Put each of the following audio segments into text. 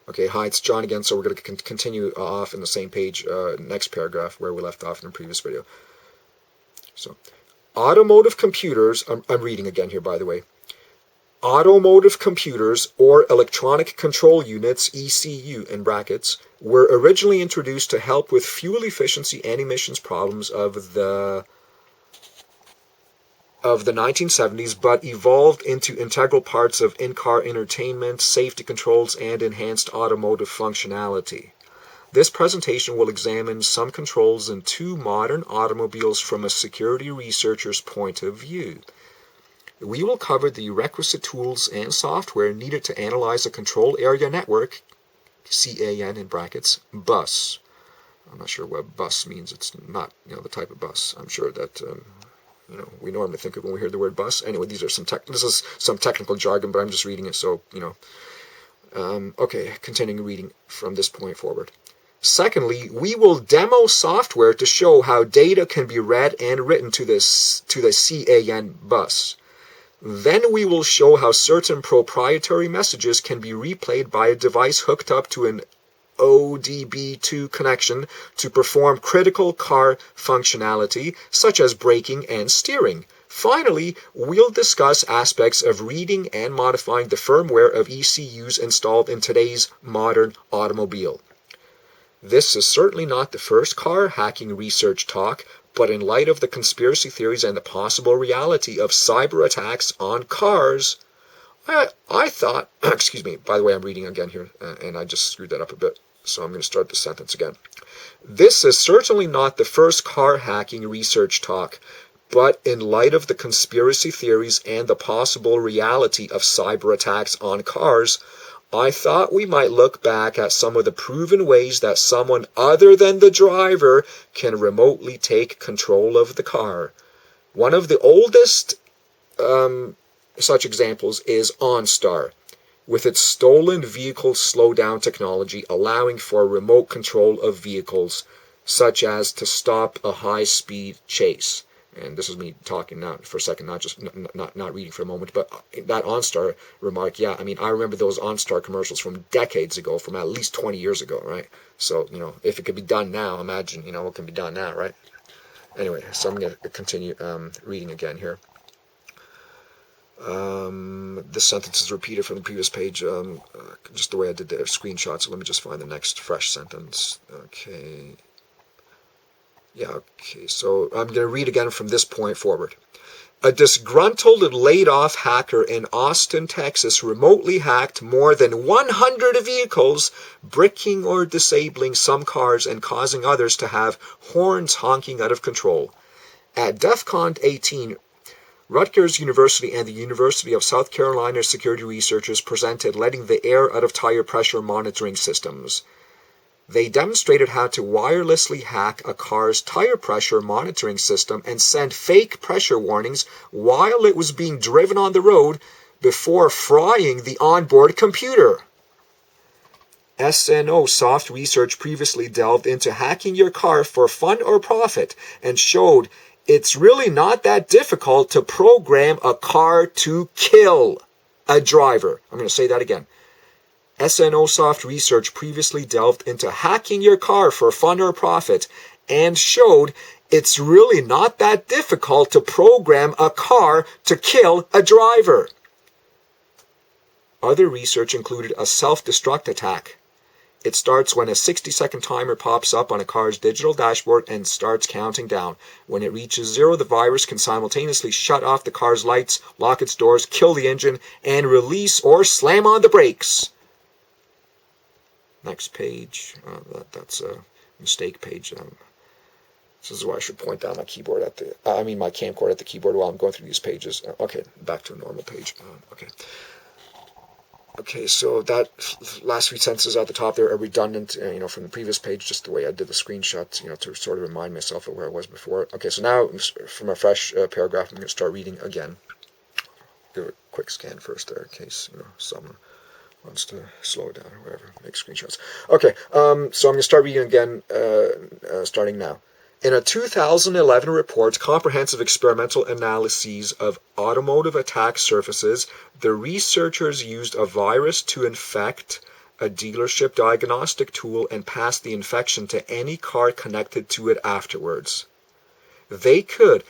Okay, hi, it's John again, so we're going to continue off in the same page, next paragraph where we left off in the previous video. So, automotive computers, I'm reading again here, by the way. Automotive computers, or electronic control units, ECU in brackets, were originally introduced to help with fuel efficiency and emissions problems of the 1970s, but evolved into integral parts of in-car entertainment, safety controls, and enhanced automotive functionality. This presentation will examine some controls in two modern automobiles from a security researcher's point of view. We will cover the requisite tools and software needed to analyze a control area network, CAN in brackets, bus. I'm not sure what bus means. It's not, the type of bus. I'm sure that we normally think of when we hear the word bus. Anyway, this is some technical jargon, but I'm just reading it, so, okay, continuing reading from this point forward. Secondly, we will demo software to show how data can be read and written to the CAN bus. Then we will show how certain proprietary messages can be replayed by a device hooked up to an ODB2 connection to perform critical car functionality, such as braking and steering. Finally, we'll discuss aspects of reading and modifying the firmware of ECUs installed in today's modern automobile. This is certainly not the first car hacking research talk, but in light of the conspiracy theories and the possible reality of cyber attacks on cars, I thought, excuse me, by the way, I'm reading again here, and I just screwed that up a bit, so I'm going to start the sentence again. This is certainly not the first car hacking research talk, but in light of the conspiracy theories and the possible reality of cyber attacks on cars, I thought we might look back at some of the proven ways that someone other than the driver can remotely take control of the car. One of the oldest such examples is OnStar, with its stolen vehicle slowdown technology allowing for remote control of vehicles, such as to stop a high-speed chase. And this is me talking now for a second, not just not reading for a moment, but that OnStar remark, yeah, I mean, I remember those OnStar commercials from decades ago, from at least 20 years ago, right? So, if it could be done now, imagine, what can be done now, right? Anyway, so I'm going to continue reading again here. This sentence is repeated from the previous page, just the way I did the screenshot, so let me just find the next fresh sentence. Okay. Yeah, okay, so I'm going to read again from this point forward. A disgruntled and laid-off hacker in Austin, Texas remotely hacked more than 100 vehicles, bricking or disabling some cars and causing others to have horns honking out of control. At DEF CON 18, Rutgers University and the University of South Carolina security researchers presented letting the air out of tire pressure monitoring systems. They demonstrated how to wirelessly hack a car's tire pressure monitoring system and send fake pressure warnings while it was being driven on the road before frying the onboard computer. SNO Soft Research previously delved into hacking your car for fun or profit and showed it's really not that difficult to program a car to kill a driver. I'm going to say that again. SNO Soft Research previously delved into hacking your car for fun or profit and showed it's really not that difficult to program a car to kill a driver. Other research included a self-destruct attack. It starts when a 60-second timer pops up on a car's digital dashboard and starts counting down. When it reaches 0, the virus can simultaneously shut off the car's lights, lock its doors, kill the engine, and release or slam on the brakes. Next page, that's a mistake page. This is why I should point down my keyboard my camcorder at the keyboard while I'm going through these pages. Okay, back to a normal page. Okay, so that last three sentences at the top there are redundant, from the previous page, just the way I did the screenshots, to sort of remind myself of where I was before. Okay, so now from a fresh paragraph, I'm going to start reading again. Do a quick scan first there in case, someone wants to slow it down or whatever, make screenshots. Okay, so I'm going to start reading again, starting now. In a 2011 report, Comprehensive Experimental Analyses of Automotive Attack Surfaces, the researchers used a virus to infect a dealership diagnostic tool and pass the infection to any car connected to it afterwards. They could,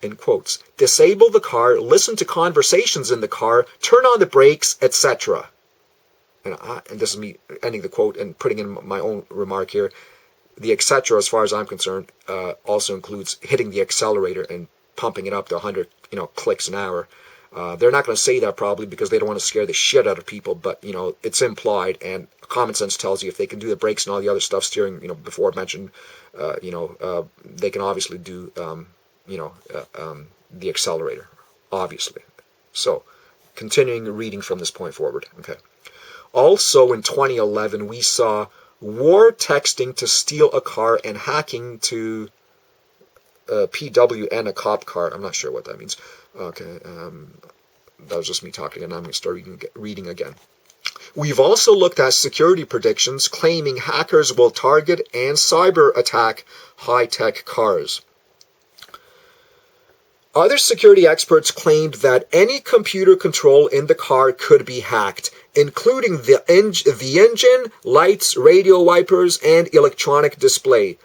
in quotes, disable the car, listen to conversations in the car, turn on the brakes, etc. And this is me ending the quote and putting in my own remark here. The etc., as far as I'm concerned, also includes hitting the accelerator and pumping it up to 100, clicks an hour. They're not going to say that probably because they don't want to scare the shit out of people, but it's implied, and common sense tells you if they can do the brakes and all the other stuff, steering, before mentioned, they can obviously do, the accelerator, obviously. So, continuing reading from this point forward. Okay. Also in 2011, we saw war texting to steal a car and hacking to PW and a cop car. I'm not sure what that means. Okay, that was just me talking, and I'm going to start reading again. We've also looked at security predictions claiming hackers will target and cyber attack high-tech cars. Other security experts claimed that any computer control in the car could be hacked, including the engine, lights, radio wipers, and electronic display.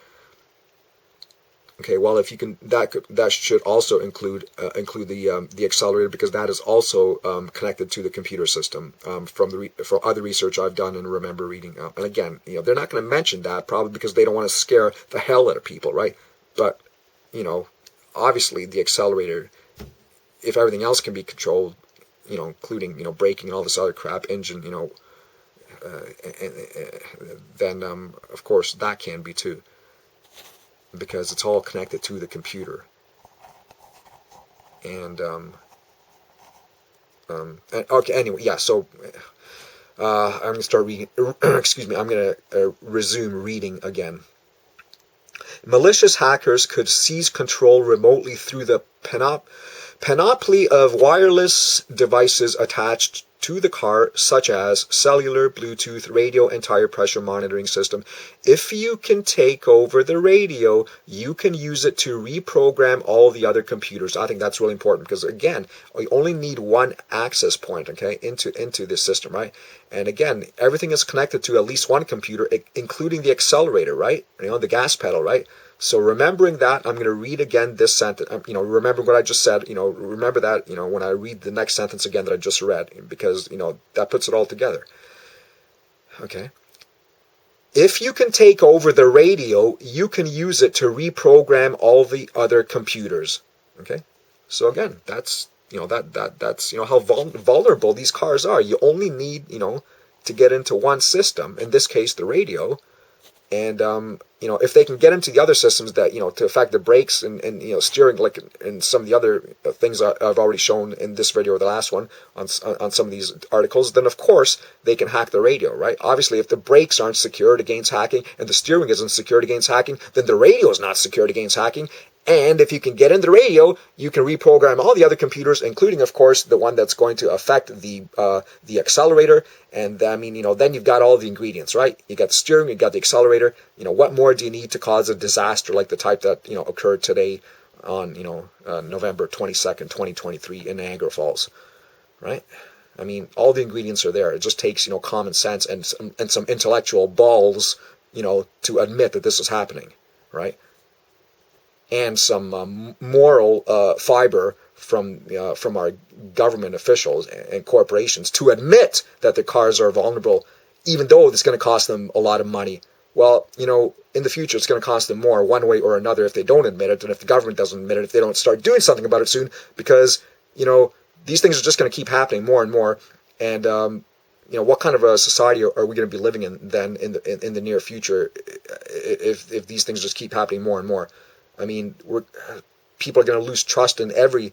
Okay, well, if you can, that should also include the accelerator, because that is also connected to the computer system from other research I've done and remember reading. And again, they're not going to mention that probably because they don't want to scare the hell out of people, right? But obviously the accelerator, if everything else can be controlled, including braking and all this other crap, engine, then of course that can be too, because it's all connected to the computer. And okay, anyway, yeah. So I'm gonna start reading. Excuse me. I'm gonna resume reading again. Malicious hackers could seize control remotely through the panoply of wireless devices attached to the car, such as cellular, Bluetooth, radio, and tire pressure monitoring system. If you can take over the radio, you can use it to reprogram all the other computers. I think that's really important because, again, we only need one access point, okay, into this system, right? And again, everything is connected to at least one computer, including the accelerator, right? The gas pedal, right? So remembering that, I'm going to read again this sentence. Remember what I just said. Remember that. When I read the next sentence again that I just read, because that puts it all together. Okay. If you can take over the radio, you can use it to reprogram all the other computers. Okay. So again, that's that's how vulnerable these cars are. You only need to get into one system. In this case, the radio. And if they can get into the other systems that to affect the brakes and steering, like in some of the other things I've already shown in this video or the last one on some of these articles, then of course they can hack the radio, right? Obviously, if the brakes aren't secured against hacking and the steering isn't secured against hacking, then the radio is not secured against hacking. And if you can get in the radio, you can reprogram all the other computers, including, of course, the one that's going to affect the accelerator. And then you've got all the ingredients, right? You got the steering, you got the accelerator. What more do you need to cause a disaster like the type that occurred today on November 22nd, 2023 in Niagara Falls, right? I mean, all the ingredients are there. It just takes common sense and some intellectual balls, to admit that this is happening, right? And some moral fiber from our government officials and corporations to admit that the cars are vulnerable, even though it's going to cost them a lot of money. Well, in the future, it's going to cost them more one way or another if they don't admit it, and if the government doesn't admit it, if they don't start doing something about it soon, because, these things are just going to keep happening more and more. And, what kind of a society are we going to be living in then in the near future if these things just keep happening more and more? I mean, people are going to lose trust in every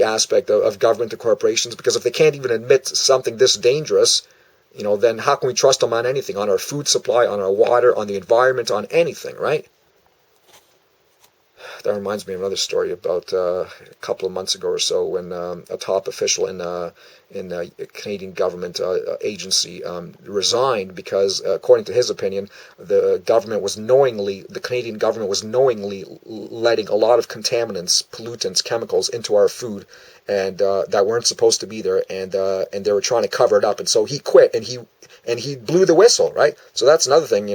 aspect of government and corporations, because if they can't even admit something this dangerous, then how can we trust them on anything, on our food supply, on our water, on the environment, on anything, right? that reminds me of another story about a couple of months ago or so, when a top official in a Canadian government agency resigned because, according to his opinion, the Canadian government was knowingly letting a lot of contaminants, pollutants, chemicals into our food, and that weren't supposed to be there, and they were trying to cover it up, and so he quit, and he blew the whistle, right? So that's another thing,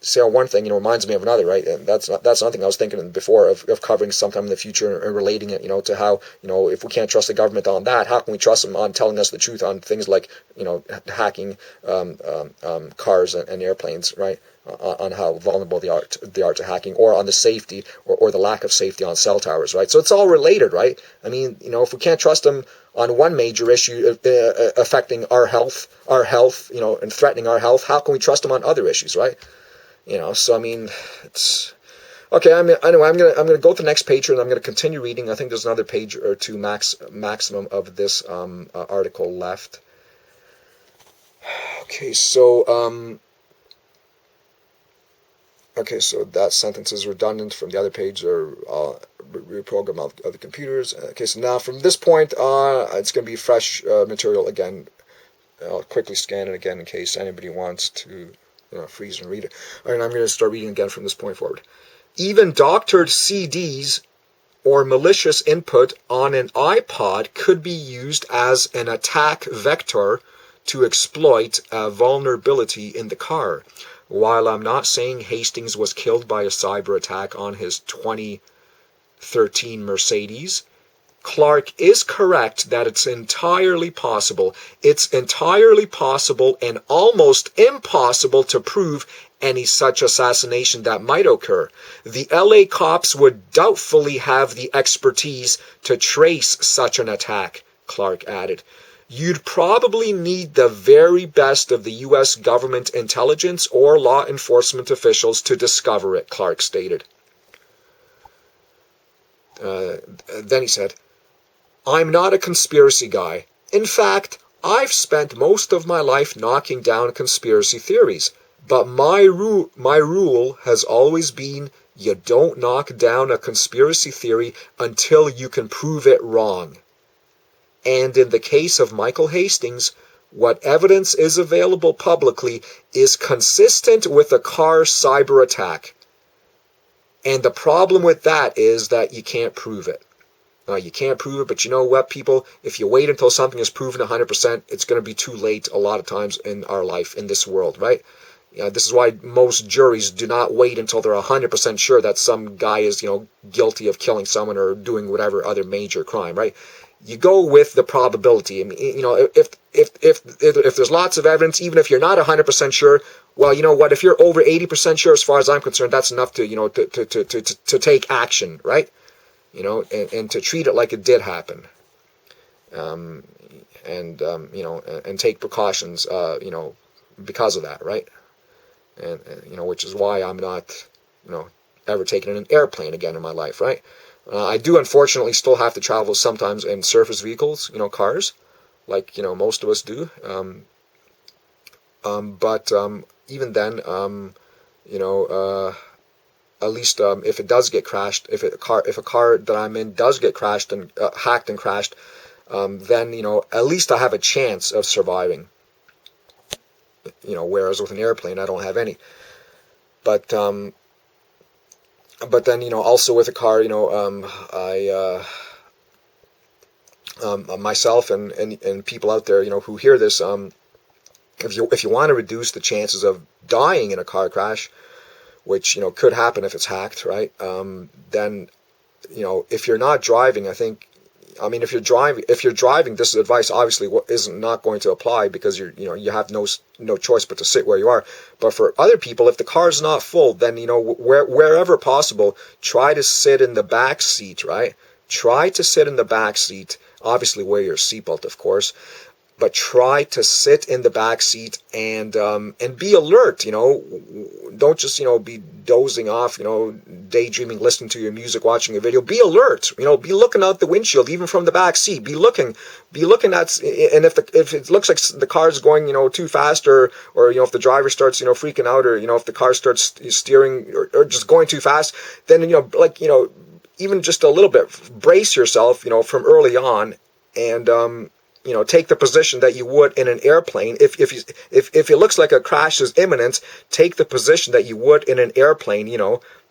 see how one thing, reminds me of another, right? And that's another thing I was thinking before of covering sometime in the future and relating it, to how, if we can't trust the government on that, how can we trust them on telling us the truth on things like, hacking cars and airplanes, right? On how vulnerable they are to hacking, or on the safety or the lack of safety on cell towers, right? So it's all related, right? I mean, if we can't trust them on one major issue affecting our health, and threatening our health, how can we trust them on other issues, right? So I mean, it's okay. Anyway, I'm gonna go to the next page here, and I'm gonna continue reading. I think there's another page or two maximum of this article left. Okay, so so that sentence is redundant from the other page, or reprogram of the computers. Okay, so now from this point on, it's gonna be fresh material again. I'll quickly scan it again in case anybody wants to freeze and read it. All right, I'm going to start reading again from this point forward. Even doctored CDs or malicious input on an iPod could be used as an attack vector to exploit a vulnerability in the car. While I'm not saying Hastings was killed by a cyber attack on his 2013 Mercedes, Clark is correct that it's entirely possible. It's entirely possible and almost impossible to prove any such assassination that might occur. The LA cops would doubtfully have the expertise to trace such an attack, Clark added. You'd probably need the very best of the U.S. government intelligence or law enforcement officials to discover it, Clark stated. Then he said, I'm not a conspiracy guy. In fact, I've spent most of my life knocking down conspiracy theories, but my rule has always been you don't knock down a conspiracy theory until you can prove it wrong. And in the case of Michael Hastings, what evidence is available publicly is consistent with a car cyber attack. And the problem with that is that you can't prove it. You can't prove it, but you know what, people? If you wait until something is proven 100%, it's going to be too late a lot of times in our life, in this world, right? This is why most juries do not wait until they're 100% sure that some guy is, guilty of killing someone or doing whatever other major crime, right? You go with the probability. I mean, if there's lots of evidence, even if you're not 100% sure, well, you know what? If you're over 80% sure, as far as I'm concerned, that's enough to, to take action, right? And to treat it like it did happen, and take precautions, because of that, right? And which is why I'm not, ever taking an airplane again in my life, right? I do unfortunately still have to travel sometimes in surface vehicles, cars, like, most of us do. But even then, at least if it does get crashed, if a car that I'm in does get crashed and hacked and crashed, then at least I have a chance of surviving. Whereas with an airplane I don't have any. But then also with a car, I myself and people out there who hear this, if you want to reduce the chances of dying in a car crash, which could happen if it's hacked, right? Then if you're not driving, if you're driving, this advice obviously is not going to apply, because you have no choice but to sit where you are. But for other people, if the car's not full, then wherever possible, try to sit in the back seat, right? Try to sit in the back seat. Obviously, wear your seatbelt, of course. But try to sit in the back seat and be alert. Don't just be dozing off. Daydreaming, listening to your music, watching a video. Be alert. Be looking out the windshield, even from the back seat. Be looking at. And if it looks like the car's going too fast, or if the driver starts freaking out, or if the car starts steering or just going too fast, then even just a little bit, brace yourself, from early on, and take the position that you would in an airplane. If it looks like a crash is imminent, take the position that you would in an airplane.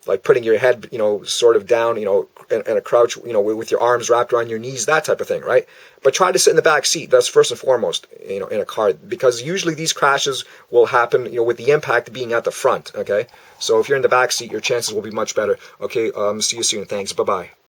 Like putting your head, sort of down, in a crouch, with your arms wrapped around your knees, that type of thing, right? But try to sit in the back seat. That's first and foremost, in a car, because usually these crashes will happen, with the impact being at the front. Okay, so if you're in the back seat, your chances will be much better. Okay, see you soon. Thanks. Bye bye.